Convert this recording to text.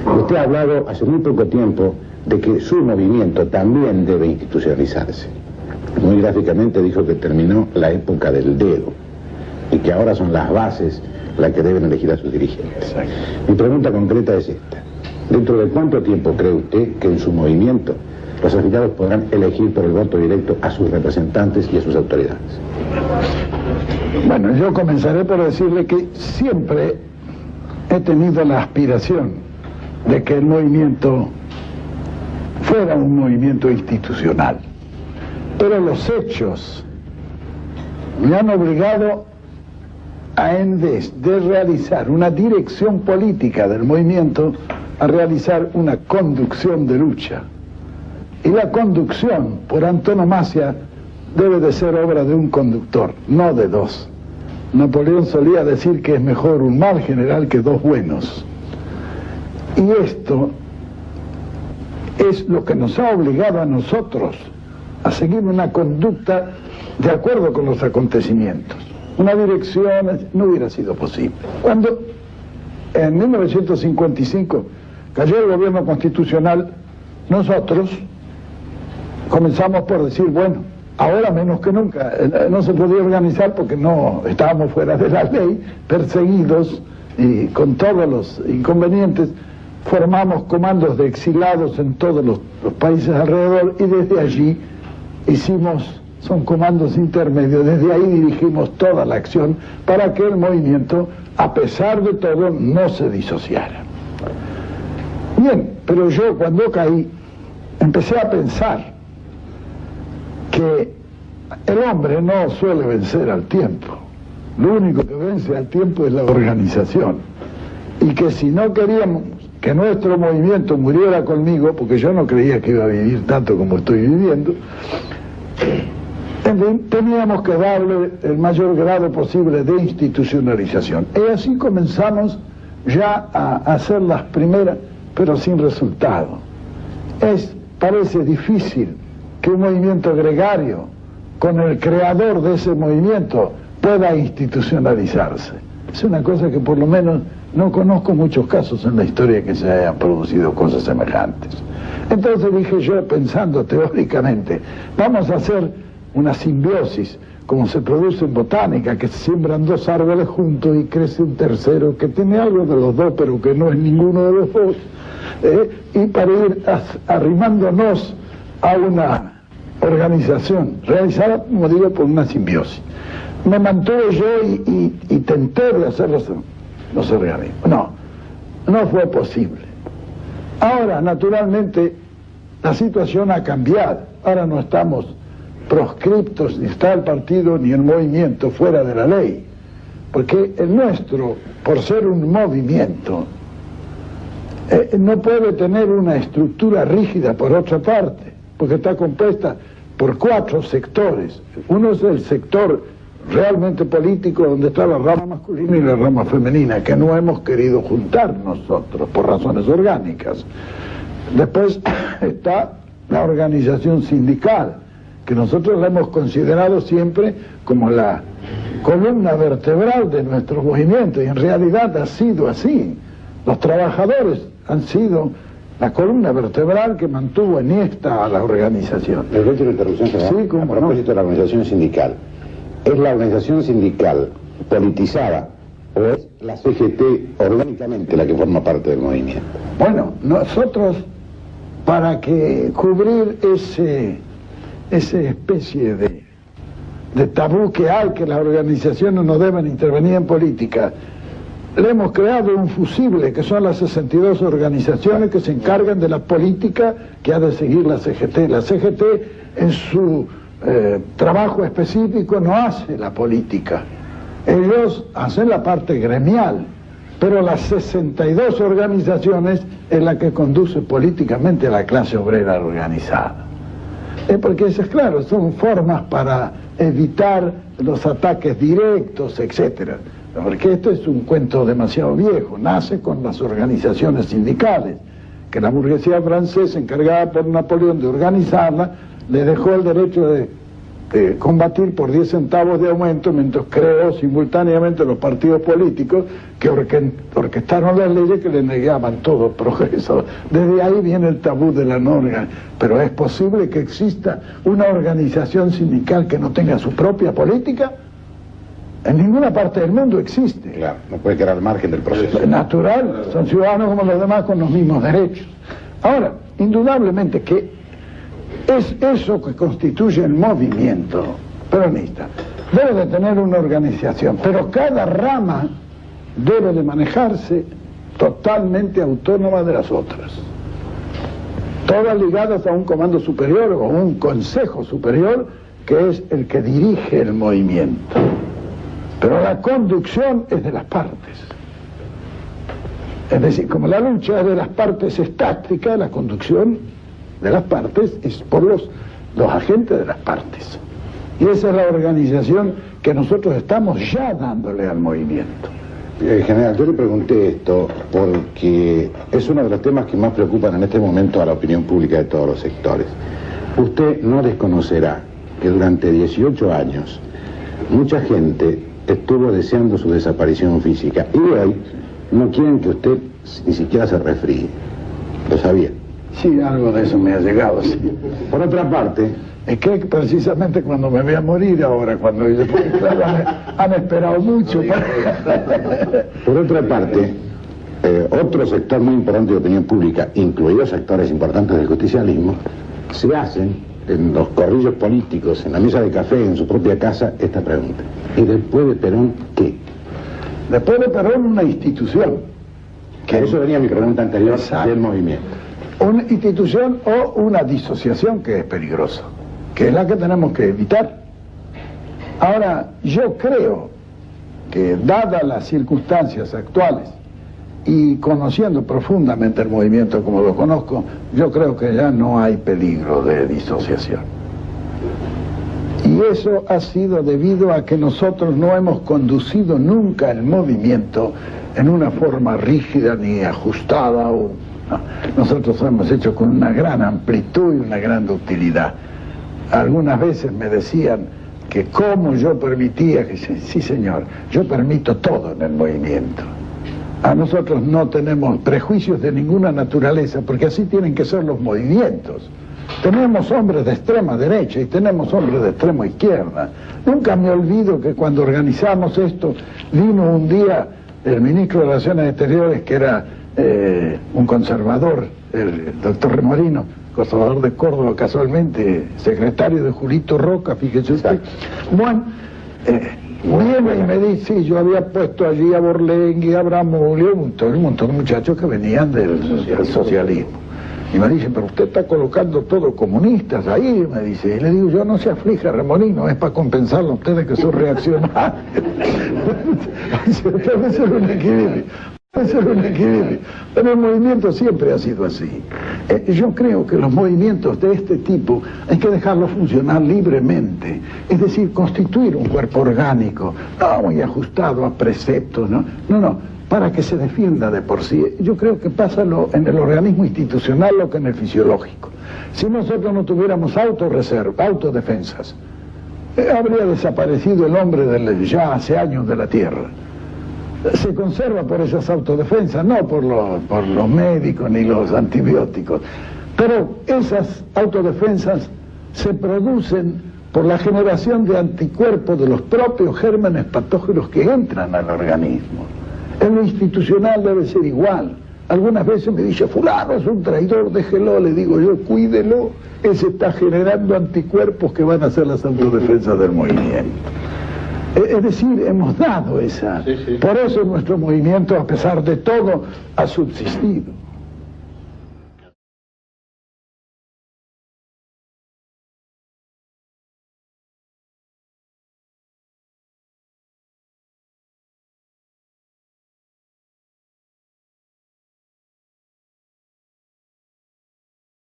Usted ha hablado hace muy poco tiempo de que su movimiento también debe institucionalizarse. Muy gráficamente dijo que terminó la época del dedo y que ahora son las bases las que deben elegir a sus dirigentes. Exacto. Mi pregunta concreta es esta. ¿Dentro de cuánto tiempo cree usted que en su movimiento los afiliados podrán elegir por el voto directo a sus representantes y a sus autoridades? Bueno, yo comenzaré por decirle que siempre he tenido la aspiración de que el movimiento fuera un movimiento institucional. Pero los hechos me han obligado a, en vez de realizar una dirección política del movimiento, a realizar una conducción de lucha. Y la conducción, por antonomasia, debe de ser obra de un conductor, no de dos. Napoleón solía decir que es mejor un mal general que dos buenos. Y esto es lo que nos ha obligado a nosotros a seguir una conducta de acuerdo con los acontecimientos. Una dirección no hubiera sido posible. Cuando en 1955 cayó el gobierno constitucional, nosotros comenzamos por decir, bueno, ahora menos que nunca, no se podía organizar porque no estábamos fuera de la ley, perseguidos y con todos los inconvenientes. Formamos comandos de exilados en todos los países alrededor y desde allí son comandos intermedios, desde ahí dirigimos toda la acción para que el movimiento, a pesar de todo, no se disociara. Bien, pero yo cuando caí empecé a pensar que el hombre no suele vencer al tiempo. Lo único que vence al tiempo es la organización. Y que si no queríamos que nuestro movimiento muriera conmigo, porque yo no creía que iba a vivir tanto como estoy viviendo, teníamos que darle el mayor grado posible de institucionalización. Y así comenzamos ya a hacer las primeras, pero sin resultado. Parece difícil que un movimiento gregario, con el creador de ese movimiento, pueda institucionalizarse. Es una cosa que por lo menos no conozco muchos casos en la historia que se hayan producido cosas semejantes. Entonces dije yo, pensando teóricamente, vamos a hacer una simbiosis, como se produce en botánica, que se siembran dos árboles juntos y crece un tercero que tiene algo de los dos, pero que no es ninguno de los dos, y para ir arrimándonos a una organización realizada, como digo, por una simbiosis. Me mantuve yo y tenté de hacer los organismos. No fue posible. Ahora, naturalmente, la situación ha cambiado. Ahora no estamos proscriptos, ni está el partido ni el movimiento fuera de la ley. Porque el nuestro, por ser un movimiento, no puede tener una estructura rígida por otra parte, porque está compuesta por 4 sectores. Uno es el sector realmente político, donde está la rama masculina y la rama femenina, que no hemos querido juntar nosotros por razones orgánicas. Después está la organización sindical, que nosotros la hemos considerado siempre como la columna vertebral de nuestro movimiento, y en realidad ha sido así. Los trabajadores han sido la columna vertebral que mantuvo enhiesta a la organización. Le doy una interrupción, general. Sí, ¿cómo a propósito de la organización sindical. ¿Es la organización sindical politizada o es la CGT orgánicamente la que forma parte del movimiento? Bueno, nosotros, para que cubrir esa especie de tabú que hay, que las organizaciones no deben intervenir en política, le hemos creado un fusible, que son las 62 organizaciones que se encargan de la política que ha de seguir la CGT. La CGT, en su trabajo específico, no hace la política. Ellos hacen la parte gremial, pero las 62 organizaciones es la que conduce políticamente a la clase obrera organizada. Porque eso es claro, son formas para evitar los ataques directos, etcétera. Porque esto es un cuento demasiado viejo, nace con las organizaciones sindicales, que la burguesía francesa, encargada por Napoleón de organizarla, le dejó el derecho de combatir por 10 centavos de aumento, mientras creó simultáneamente los partidos políticos que orquestaron las leyes que le negaban todo progreso. Desde ahí viene el tabú de la no organización. Pero ¿es posible que exista una organización sindical que no tenga su propia política? En ninguna parte del mundo existe. Claro, no puede quedar al margen del proceso. Es natural, son ciudadanos como los demás con los mismos derechos. Ahora, indudablemente que es eso que constituye el movimiento peronista. Debe de tener una organización, pero cada rama debe de manejarse totalmente autónoma de las otras. Todas ligadas a un comando superior o un consejo superior que es el que dirige el movimiento. Pero la conducción es de las partes. Es decir, como la lucha de las partes es táctica, la conducción de las partes es por los agentes de las partes. Y esa es la organización que nosotros estamos ya dándole al movimiento. General, yo le pregunté esto porque es uno de los temas que más preocupan en este momento a la opinión pública de todos los sectores. Usted no desconocerá que durante 18 años mucha gente estuvo deseando su desaparición física y hoy no quieren que usted ni siquiera se resfríe. ¿Lo sabía? Sí, algo de eso me ha llegado, sí. Por otra parte... Es que precisamente cuando me voy a morir ahora, cuando claro, han esperado mucho. Por otra parte, otro sector muy importante de opinión pública, incluidos sectores importantes del justicialismo, se hacen en los corrillos políticos, en la mesa de café, en su propia casa, esta pregunta. ¿Y después de Perón qué? Después de Perón una institución. Que eso venía mi pregunta anterior. Exacto. Del movimiento. Una institución o una disociación que es peligrosa, que es la que tenemos que evitar. Ahora, yo creo que dadas las circunstancias actuales y conociendo profundamente el movimiento como lo conozco, yo creo que ya no hay peligro de disociación. Y eso ha sido debido a que nosotros no hemos conducido nunca el movimiento en una forma rígida ni ajustada. Nosotros hemos hecho con una gran amplitud y una gran utilidad. Algunas veces me decían que cómo yo permitía, que sí señor, yo permito todo en el movimiento. A nosotros no tenemos prejuicios de ninguna naturaleza, porque así tienen que ser los movimientos. Tenemos hombres de extrema derecha y tenemos hombres de extrema izquierda. Nunca me olvido que cuando organizamos esto, vino un día el ministro de Relaciones Exteriores, que era un conservador, el doctor Remorino, conservador de Córdoba casualmente, secretario de Julito Roca, fíjese usted. Bueno, viene y me dice, sí, yo había puesto allí a Borlengui, a Bramulio, un montón de muchachos que venían del socialismo. Y me dice, pero usted está colocando todo comunistas ahí, me dice. Y le digo, yo no se aflija, Remolino, es para compensarlo a ustedes que son reaccionarios. Debe ser un equilibrio. Debe ser un equilibrio. Pero el movimiento siempre ha sido así. Yo creo que los movimientos de este tipo hay que dejarlos funcionar libremente. Es decir, constituir un cuerpo orgánico, no muy ajustado a preceptos, ¿no? No. Para que se defienda de por sí. Yo creo que pasa en el organismo institucional lo que en el fisiológico. Si nosotros no tuviéramos autodefensas, habría desaparecido el hombre ya hace años de la Tierra. Se conserva por esas autodefensas, no por los médicos ni los antibióticos. Pero esas autodefensas se producen por la generación de anticuerpos de los propios gérmenes patógenos que entran al organismo. En lo institucional debe ser igual. Algunas veces me dice, fulano es un traidor, déjelo, le digo yo, cuídelo, ese está generando anticuerpos que van a ser las autodefensas del movimiento. Es decir, hemos dado esa. Sí. Por eso nuestro movimiento, a pesar de todo, ha subsistido.